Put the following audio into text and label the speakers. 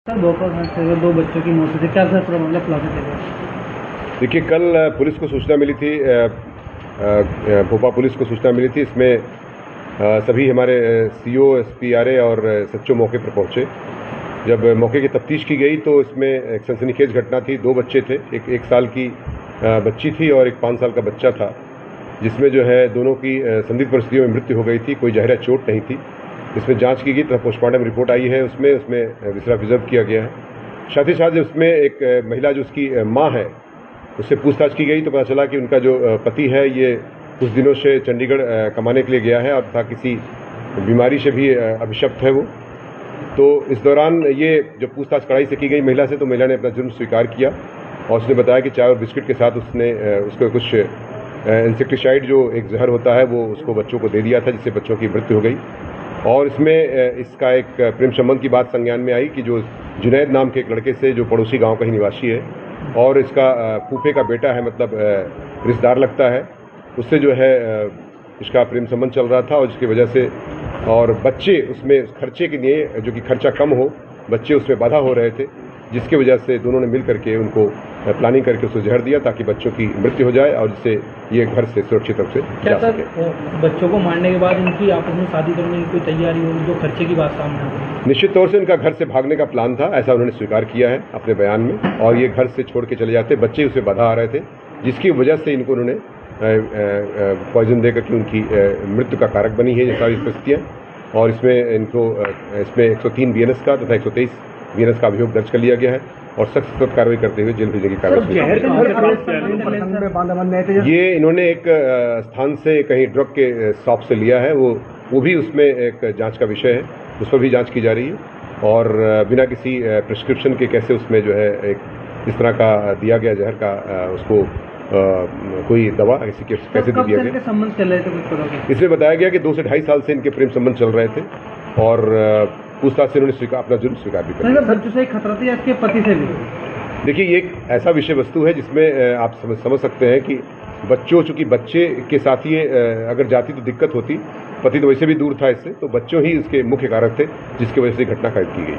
Speaker 1: Sir Bhopal से दो बच्चों की मौत हुई थी, क्या सर प्रबंधक खुलासा थे?
Speaker 2: देखिए, कल पुलिस को सूचना मिली थी, भोपाल पुलिस को सूचना मिली थी। इसमें सभी हमारे सीओ, एसपी, और सच्चो मौके पर पहुंचे। जब मौके की तफ्तीश की गई तो इसमें एक सनसनीखेज घटना थी। दो बच्चे थे, एक साल की बच्ची थी और एक 5 साल का बच्चा था, जिसमें जो है दोनों की संदिग्ध परिस्थितियों में मृत्यु हो गई थी। कोई जहरा चोट नहीं थी। इसमें जांच की गई तथा पोस्टमार्टम रिपोर्ट आई है, उसमें विसरा प्रिजर्व किया गया है। साथ ही साथ उसमें एक महिला जो उसकी माँ है, उससे पूछताछ की गई तो पता चला कि उनका जो पति है ये कुछ दिनों से चंडीगढ़ कमाने के लिए गया है और था किसी बीमारी से भी अभिशप्त है वो। तो इस दौरान ये जब पूछताछ कड़ाई से की गई महिला से, तो महिला ने अपना जुर्म स्वीकार किया और उसने बताया कि चाय और बिस्किट के साथ उसने उसको कुछ इंसेक्टिसाइड जो एक जहर होता है वो उसको बच्चों को दे दिया था, जिससे बच्चों की मृत्यु हो गई। और इसमें इसका एक प्रेम संबंध की बात संज्ञान में आई कि जो जुनैद नाम के एक लड़के से, जो पड़ोसी गांव का ही निवासी है और इसका फूफे का बेटा है, मतलब रिश्तेदार लगता है, उससे जो है इसका प्रेम संबंध चल रहा था। और जिसकी वजह से और बच्चे उसमें खर्चे के लिए, जो कि खर्चा कम हो, बच्चे उसमें बाधा हो रहे थे, जिसकी वजह से दोनों ने मिल करके उनको प्लानिंग करके उसको जहर दिया ताकि बच्चों की मृत्यु हो जाए और जिससे ये घर से सुरक्षित रूप से जा सके।
Speaker 1: बच्चों को मारने के बाद इनकी आपस में शादी करने की कोई तैयारी होगी, जो खर्चे की बात सामने आ गई?
Speaker 2: निश्चित तौर से इनका घर से भागने का प्लान था, ऐसा उन्होंने स्वीकार किया है अपने बयान में। और ये घर से छोड़ के चले जाते, बच्चे उसे बाधा आ रहे थे, जिसकी वजह से इनको उन्होंने पॉइजन देकर के उनकी मृत्यु का कारक बनी है ये सारी परिस्थितियाँ। और इसमें इनको इसमें 103 BNS का तथा 123 BNS का अभियोग दर्ज कर लिया गया है और सख्त कार्रवाई करते हुए जेल भेजने की कार्रवाई। ये इन्होंने एक स्थान से कहीं ड्रग के शॉप से लिया है, वो भी उसमें एक जांच का विषय है, उस पर भी जांच की जा रही है। और बिना किसी प्रिस्क्रिप्शन के कैसे उसमें जो है एक इस तरह का दिया गया जहर का उसको कोई दवा ऐसी कैसे दिया गया।
Speaker 1: संबंध चल रहे थे?
Speaker 2: इसमें बताया गया कि 2 से 2.5 साल से इनके प्रेम संबंध चल रहे थे और पूछताछ से उन्होंने अपना जुर्म स्वीकार भी कर लिया।
Speaker 1: बच्चों से खतरा था या इसके पति से भी?
Speaker 2: देखिए, ये एक ऐसा विषय वस्तु है जिसमें आप समझ सकते हैं कि चूंकि बच्चे के साथ ही अगर जाती तो दिक्कत होती, पति तो वैसे भी दूर था इससे, तो बच्चों ही उसके मुख्य कारक थे जिसकी वजह से घटना कैद की गई।